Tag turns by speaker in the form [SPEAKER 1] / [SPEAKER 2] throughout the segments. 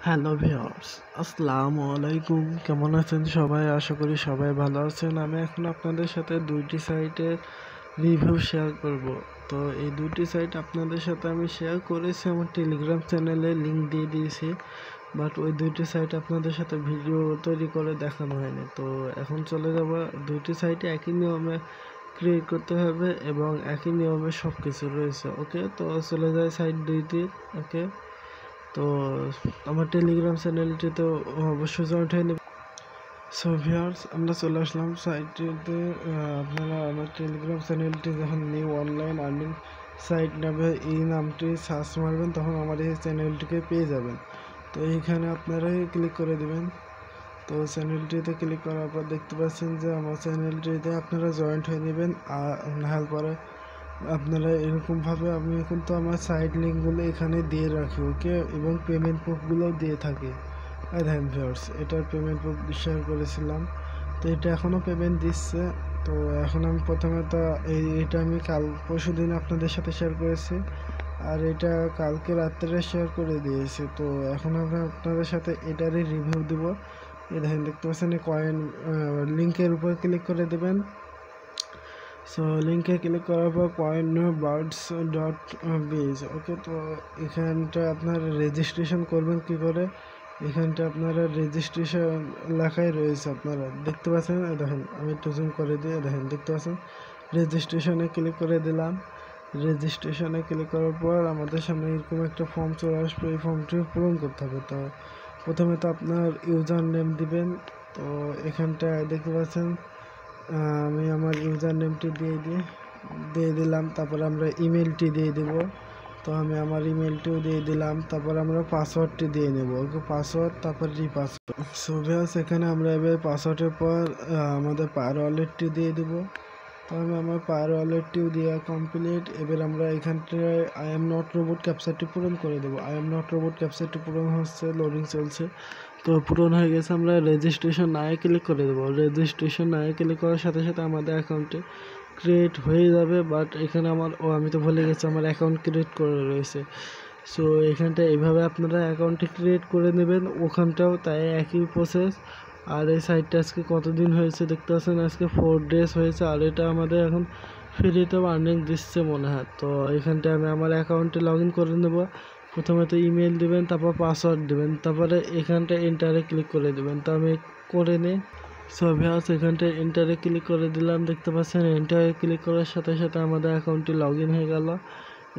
[SPEAKER 1] Hello viewers, আসসালামু আলাইকুম। কেমন আছেন সবাই? আশা করি সবাই ভালো আছেন। আমি এখন আপনাদের সাথে দুইটি সাইটের রিভিউ শেয়ার করব। তো এই দুইটি সাইট আপনাদের সাথে আমি শেয়ার করেছি আমার টেলিগ্রাম চ্যানেলে, লিংক দিয়ে দিয়েছি। বাট ওই দুইটি সাইট আপনাদের সাথে ভিডিও তৈরি করে দেখানো হয়নি। তো এখন চলে যাব, দুইটি সাইটে একই নিয়মে ক্রিয়েট করতে হবে এবং একই নিয়মে সব কিছু রয়েছে। ওকে, তো চলে যায় সাইট দুইটির। ওকে, তো আমার টেলিগ্রাম চ্যানেলটিতে অবশ্যই জয়েন্ট হয়ে নেবেন। সো ভিউয়ার্স, আমরা চলে আসলাম সাইটটিতে। আপনারা আমার টেলিগ্রাম চ্যানেলটি যখন নিউ অনলাইন আর্নিং সাইট নামে এই নামটি সার্চ মারবেন, তখন আমার এই চ্যানেলটিকে পেয়ে যাবেন। তো এইখানে আপনারাই ক্লিক করে দিবেন। তো চ্যানেলটিতে ক্লিক করার পর দেখতে পাচ্ছেন যে আমার চ্যানেলটিতে আপনারা জয়েন্ট হয়ে নেবেন। আর পরে আপনারা এরকমভাবে, আমি কিন্তু আমার সাইট লিঙ্কগুলো এখানে দিয়ে রাখি। ওকে, এবং পেমেন্ট প্রুফগুলোও দিয়ে থাকি। দেখেন ভিউয়ার্স, এটার পেমেন্ট প্রুফ শেয়ার করেছিলাম। তো এটা এখনও পেমেন্ট দিচ্ছে। তো এখন আমি প্রথমে তো এটা আমি পরশু দিন আপনাদের সাথে শেয়ার করেছি, আর এটা কালকে রাত্রে শেয়ার করে দিয়েছি। তো এখন আমি আপনাদের সাথে এটারই রিভিউ দিব। এই দেখেন, দেখতে পাচ্ছেন এই কয়েন লিঙ্কের উপর ক্লিক করে দেবেন। সো লিঙ্কে ক্লিক করার পর coinbirds.biz। ওকে, তো এখানটা আপনারা রেজিস্ট্রেশন করবেন কি করে, এখানটা আপনারা রেজিস্ট্রেশন লেখাই রয়েছে, আপনারা দেখতে পাচ্ছেন। দেখেন, আমি একটু জুম করে দিয়ে দেখেন, দেখতে পাচ্ছেন রেজিস্ট্রেশনে ক্লিক করে দিলাম। রেজিস্ট্রেশনে ক্লিক করার পর আমাদের সামনে এরকম একটা ফর্ম চলে আসবে। এই ফর্মটি পূরণ করতে হবে। তো প্রথমে তো আপনার ইউজার নেম দিবেন। তো এখানটায় দেখতে পাচ্ছেন আমি আমার ইউজার নেমটি দিয়ে দিলাম। তারপর আমরা ইমেলটি দিয়ে দেব। তো আমি আমার ইমেলটিও দিয়ে দিলাম। তারপর আমরা পাসওয়ার্ডটি দিয়ে নেব। ওকে, পাসওয়ার্ড, তারপর রিপাসওয়ার্ড। সো ভিউয়ার্স, এখানে আমরা এবার পাসওয়ার্ডের পর আমাদের পার ওয়ালেটটি দিয়ে দেব। তো আমি আমার পার ওয়ালেটটিও দেওয়া কমপ্লিট। এবার আমরা এখানটায় আই এম নট রোবট ক্যাপচারটি পূরণ করে দেবো। আই এম নট রোবট ক্যাপচারটি পূরণ হচ্ছে, লোডিং চলছে। তো পূরণ হয়ে গেছে। আমরা রেজিস্ট্রেশন নায়ে ক্লিক করে দেবো। রেজিস্ট্রেশন নায়ে ক্লিক করার সাথে সাথে আমাদের অ্যাকাউন্টে ক্রিয়েট হয়ে যাবে। বাট এখানে আমি তো ভুলে গেছি, আমার অ্যাকাউন্ট ক্রিয়েট করে রয়েছে। সো এখানটা এইভাবে আপনারা অ্যাকাউন্টটি ক্রিয়েট করে নেবেন। ওখানটাও তাই একই প্রসেস। আর এই সাইটটা আজকে কতদিন হয়েছে দেখতে পাচ্ছেন, আজকে 4 ডেজ হয়েছে। আর এটা আমাদের এখন ফ্রিতেও আর্নিং দিচ্ছে মনে হয়। তো এখানটায় আমি আমার অ্যাকাউন্টে লগ ইন করে নেব। প্রথমে তো ইমেল দেবেন, তারপর পাসওয়ার্ড দেবেন, তারপরে এখানটায় এন্টারে ক্লিক করে দেবেন। তো আমি করে নিই। সো ভিউয়ার্স, এখানটায় এন্টারে ক্লিক করে দিলাম। দেখতে পাচ্ছেন এন্টারে ক্লিক করার সাথে সাথে আমাদের অ্যাকাউন্টটি লগ ইন হয়ে গেল।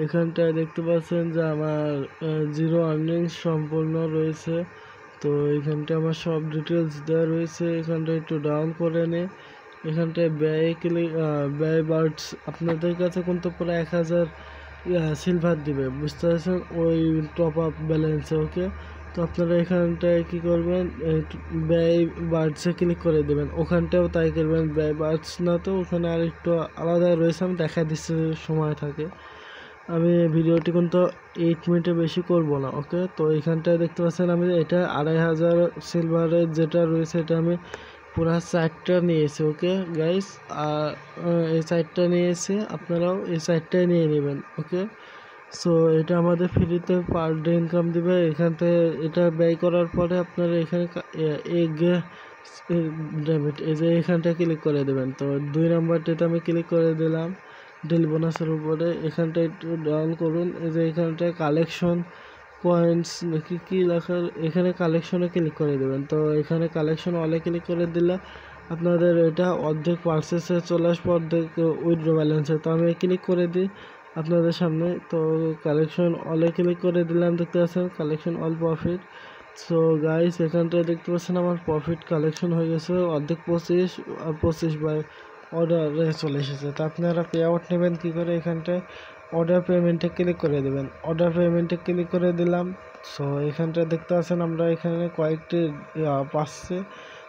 [SPEAKER 1] এখানটায় দেখতে পাচ্ছেন যে আমার জিরো আর্নিংস সম্পূর্ণ রয়েছে। তো এখানটায় আমার সব ডিটেলস দেওয়া রয়েছে। এখানটায় একটু ডাউন করে নে। এখানটায় ব্যয় বার্ডস আপনাদের কাছে কিন্তু প্রায় 1000 সিলভার দিবে, বুঝতে পারছেন, ওই টপ আপ ব্যালেন্সে। ওকে, তো আপনারা এখানটায় কী করবেন, ব্যয় বার্ডসে ক্লিক করে দেবেন। ওখানটাও তাই করবেন। ব্যয় বার্ডস না, তো ওখানে আর একটু আলাদা রয়েছে, আমি দেখা দিচ্ছি সময় থাকে। আমি ভিডিওটি কিন্তু 8 মিনিটের বেশি করব না। ওকে, তো এখানটায় দেখতে পাচ্ছেন আমি এটা 2500 সিলভারের যেটা রয়েছে, এটা আমি পুরা 4টা নিয়েছি। ওকে গাইস, আর এই 4টা নিয়েছি, আপনারাও এই 4টাই নিয়ে নেবেন। ওকে, সো এটা আমাদের ফ্রিতে পার ডে ইনকাম দিবে। এখান থেকে এটা ব্যয় করার পরে আপনারা এখানে এগ ডেবিট, এই যে এখানটা ক্লিক করে দেবেন। তো 2 নাম্বারটিতে আমি ক্লিক করে দিলাম ডেলি বোনাসের উপরে। এখানটা একটু ডাউন করুন। এই যে এখানটায় কালেকশন কয়েন্স নাকি কী লেখার, এখানে কালেকশনে ক্লিক করে দেবেন। তো এখানে কালেকশন অলে ক্লিক করে দিলে আপনাদের এটা অর্ধেক পার্সেসে চলে আসবে, অর্ধেক উইথড্র ব্যালেন্সে। তো আমি ক্লিক করে দিই আপনাদের সামনে। তো কালেকশন অলে ক্লিক করে দিলাম। দেখতে পাচ্ছেন collection all profit. So guys, এখানটায় দেখতে পাচ্ছেন আমার প্রফিট কালেকশন হয়ে গেছে অর্ধেক 25 বাই অর্ডারে চলে এসেছে। তো আপনারা পে আউট নেবেন কী করে, এখানটায় অর্ডার পেমেন্টে ক্লিক করে দেবেন। অর্ডার পেমেন্টে ক্লিক করে দিলাম। সো এখানটায় দেখতে পাচ্ছেন আমরা এখানে কয়েকটি পাচ্ছে।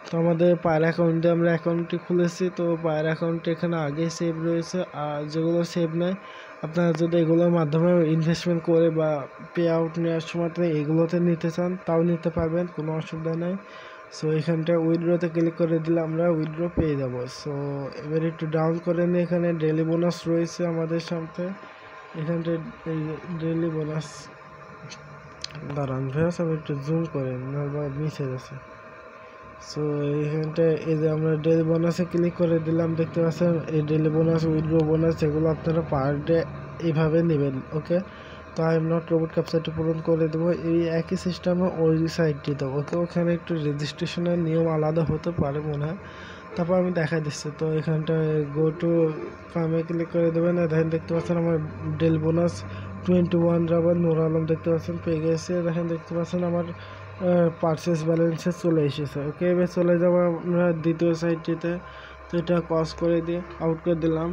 [SPEAKER 1] তো আমাদের পায়ের অ্যাকাউন্টে আমরা অ্যাকাউন্টটি খুলেছি। তো পায়ের অ্যাকাউন্টে এখানে আগেই সেভ রয়েছে, আর যেগুলো সেভ নেয় আপনারা যদি এগুলোর মাধ্যমে ইনভেস্টমেন্ট করে বা পে আউট নেওয়ার সময় এগুলোতে নিতে চান, তাও নিতে পারবেন, কোনো অসুবিধা নেই। সো এখানটা উইথড্রতে ক্লিক করে দিলে আমরা উইথড্র পেয়ে যাব। সো এবার একটু ডাউন করে নিয়ে এখানে ডেলি বোনাস রয়েছে আমাদের সামনে। এখানটা ডেলি বোনাস দাঁড়ান ভিউয়ার্স, আমি একটু জুম করে মিশে গেছে। সো এইখানটায় এই যে আমরা ডেলি বোনাসে ক্লিক করে দিলাম, দেখতে পাচ্ছেন এই ডেলি বোনাস, উইথড্র বোনাস, এগুলো আপনারা পার ডে এইভাবে নেবেন। ওকে, তো আই এম নট রোবট ক্যাপচারটি পূরণ করে দেবো এই একই সিস্টেমে ওই সাইটটিতে। ওকে, ওখানে একটু রেজিস্ট্রেশনের নিয়ম আলাদা হতে পারে মনে হয়, তারপর আমি দেখা দিচ্ছি। তো এখানটায় গো টু ফার্মে ক্লিক করে দেবেন। দেখেন দেখতে পাচ্ছেন আমার ডেল বোনাস 21 রাবার নূর আলম দেখতে পাচ্ছেন পেয়ে গেছে। দেখেন দেখতে পাচ্ছেন আমার পারচেস ব্যালেন্সে চলে এসেছে। ওকে, এবার চলে যাবো আমরা দ্বিতীয় সাইটটিতে। তো এটা কস করে দিয়ে আউট করে দিলাম।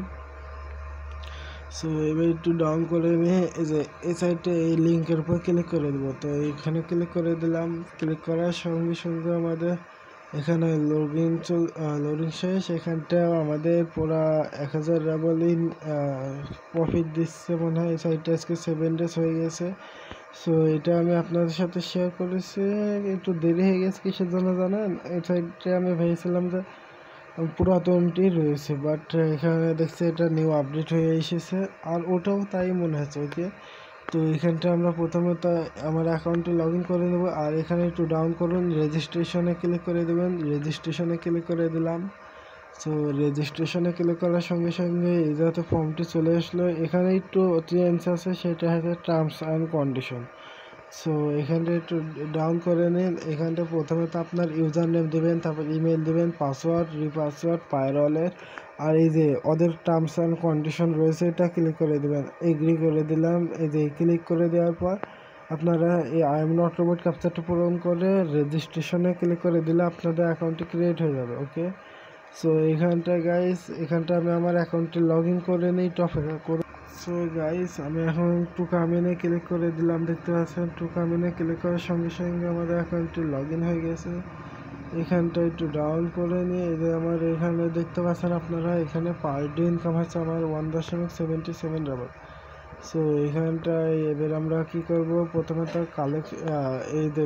[SPEAKER 1] সো এবার একটু ডাউন করে নিয়ে এই যে এই সাইডে এই লিঙ্কের উপর ক্লিক করে দেবো। তো এইখানে ক্লিক করে দিলাম। ক্লিক করার সঙ্গে সঙ্গে আমাদের এখানে লোডিং শেষ। এখানটাও আমাদের পুরা 1000 রাবলিন প্রফিট দিচ্ছে মনে হয়। এই সাইডটা আজকে 7 ডেজ হয়ে গেছে। সো এটা আমি আপনাদের সাথে শেয়ার করেছি, একটু দেরি হয়ে গেছে কিসের জন্য জানেন? এই সাইডটা আমি ভেবেছিলাম যে পুরাতনটি রয়েছে, বাট এখানে দেখছি এটা নিউ আপডেট হয়ে এসেছে, আর ওটাও তাই মনে হচ্ছে। ওকে, তো এখানটা আমরা প্রথমে তো আমার অ্যাকাউন্টে লগ ইন করে নেব। আর এখানে একটু ডাউন করুন, রেজিস্ট্রেশনে ক্লিক করে দেবেন। রেজিস্ট্রেশনে ক্লিক করে দিলাম। সো রেজিস্ট্রেশনে ক্লিক করার সঙ্গে সঙ্গে এই যাতে ফর্মটি চলে আসলো। এখানে একটু চেঞ্জ আছে, সেটা হচ্ছে টার্মস অ্যান্ড কন্ডিশন। সো এখানটা একটু ডাউন করে নিন। এখানটা প্রথমে তো আপনার ইউজার নেম দেবেন, তারপর ইমেল দেবেন, পাসওয়ার্ড, রিপাসওয়ার্ড, ফায়ারওয়ালের, আর এই যে ওদের টার্মস অ্যান্ড কন্ডিশন রয়েছে এটা ক্লিক করে দেবেন। এগ্রি করে দিলাম। এই যে ক্লিক করে দেওয়ার পর আপনারা এই আই এম নট রোবট ক্যাপচারটা পূরণ করে রেজিস্ট্রেশনে ক্লিক করে দিলে আপনাদের অ্যাকাউন্টটি ক্রিয়েট হয়ে যাবে। ওকে, সো এখানটা গাইস, এখানটা আমি আমার অ্যাকাউন্টে লগ ইন করে নিই, অপেক্ষা করুন। সো গাইস, আমি এখন টু কামিনে ক্লিক করে দিলাম, দেখতে পাচ্ছেন টু কামিনে ক্লিক করার সঙ্গে সঙ্গে আমাদের অ্যাকাউন্টটি লগ ইন হয়ে গেছে। এখানটা একটু ডাউন করে নিয়ে এই যে আমার এখানে দেখতে পাচ্ছেন আপনারা, এখানে পার ডে ইনকাম হচ্ছে আমার 1.77 রাবার। সো এখানটায় এবার আমরা কি করব, প্রথমে তো এই যে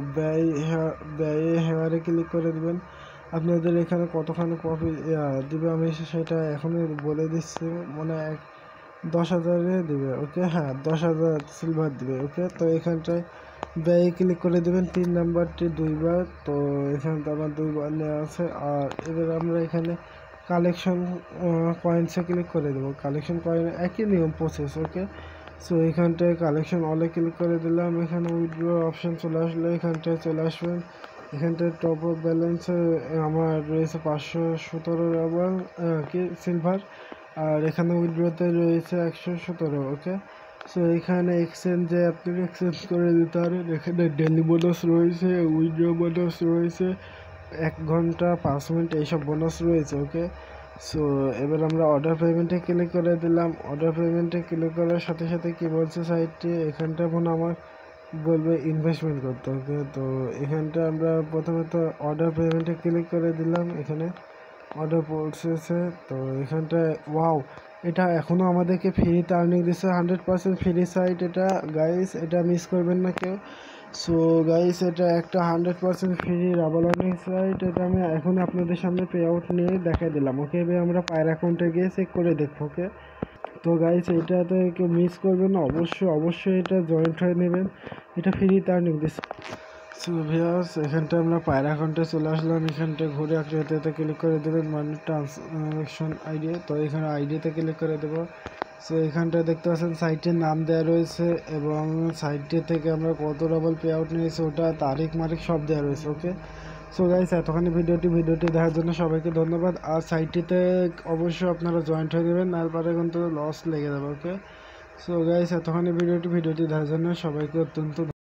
[SPEAKER 1] ব্যয়ে হেয়ারে ক্লিক করে দেবেন। আপনাদের এখানে কতখানি প্রফিট দিবে আমি সেটা এখনই বলে দিচ্ছি, মনে 10,000 দিবে। ওকে, হ্যাঁ 10,000 সিলভার দিবে। ওকে, তো এখানটায় ব্যয়ে ক্লিক করে দেবেন 3 নাম্বারটি 2বার। তো এখানটা আমার 2বার নেওয়া আছে। আর এবার আমরা এখানে কালেকশন কয়েন্সে ক্লিক করে দেবো। কালেকশন কয়েন একই নিয়ম প্রসেস। ওকে, সো এখানটায় কালেকশন অলে ক্লিক করে দিলাম। এখানে উইথড্র অপশান চলে আসলে এখানটায় চলে আসবেন। এখানটায় টপ আপ ব্যালেন্সে আমার রয়েছে 517 রাবার কি সিলভার, আর এখানে উইথড্রতে রয়েছে 117। ওকে, সো এখানে এক্সচেঞ্জে আপনি এক্সচেঞ্জ করে দিতে পারেন। এখানে ডেলি বোনাস রয়েছে, উইথড্র বোনাস রয়েছে, 1 ঘন্টা 5 মিনিট এইসব বোনাস রয়েছে। ওকে, সো এবার আমরা অর্ডার পেমেন্টে ক্লিক করে দিলাম। অর্ডার পেমেন্টে ক্লিক করার সাথে সাথে কী বলছে সাইটটি, এখানটা মনে আমার বলবে ইনভেস্টমেন্ট করতে। ওকে, তো এখানটা আমরা প্রথমে তো অর্ডার পেমেন্টে ক্লিক করে দিলাম। এখানে অর্ডার পৌঁছেছে। তো এখানটায় ওয়াও, এটা এখনও আমাদেরকে ফ্রিতে আর্নিং দিচ্ছে, 100% ফ্রি সাইট এটা গাইস, এটা মিস করবেন না কেউ। সো গাইস, এটা একটা 100% ফ্রি রাবার আর্নিং সাইট, এটা আমি এখন আপনাদের সামনে পে আউট নিয়ে দেখাই দিলাম। ওকে, এবার আমরা পায়ের অ্যাকাউন্টে গিয়ে চেক করে দেখবো। ওকে, তো গাইস এটাতে কেউ মিস করবেন না, অবশ্যই এটা জয়েন্ট হয়ে নেবেন, এটা ফ্রিতে আর্নিং দিচ্ছে। সো ভিউয়ার্স, এখানটা আমরা পায়ের অ্যাকাউন্টে চলে আসলাম। এখানটা ঘুরে আকৃতিতে ক্লিক করে দেবেন, মানে ট্রানজাকশন আইডি। তো এখানে আইডিতে ক্লিক করে দেবো। সো এখানটা দেখতে পাচ্ছেন সাইটের নাম দেওয়া রয়েছে এবং সাইটটি থেকে আমরা কত ডাবল পে আউট নিয়েছি ওটা তারিখ মারিখ সব দেওয়া রয়েছে। ওকে, সো গাইস এতখানি ভিডিওটি দেখার জন্য সবাইকে ধন্যবাদ। আর সাইটটিতে অবশ্যই আপনারা জয়েন্ট হয়ে দেবেন, নাহলে কিন্তু লস লেগে যাবে। ওকে, সো গাইস এতখানি ভিডিওটি দেখার জন্য সবাইকে অত্যন্ত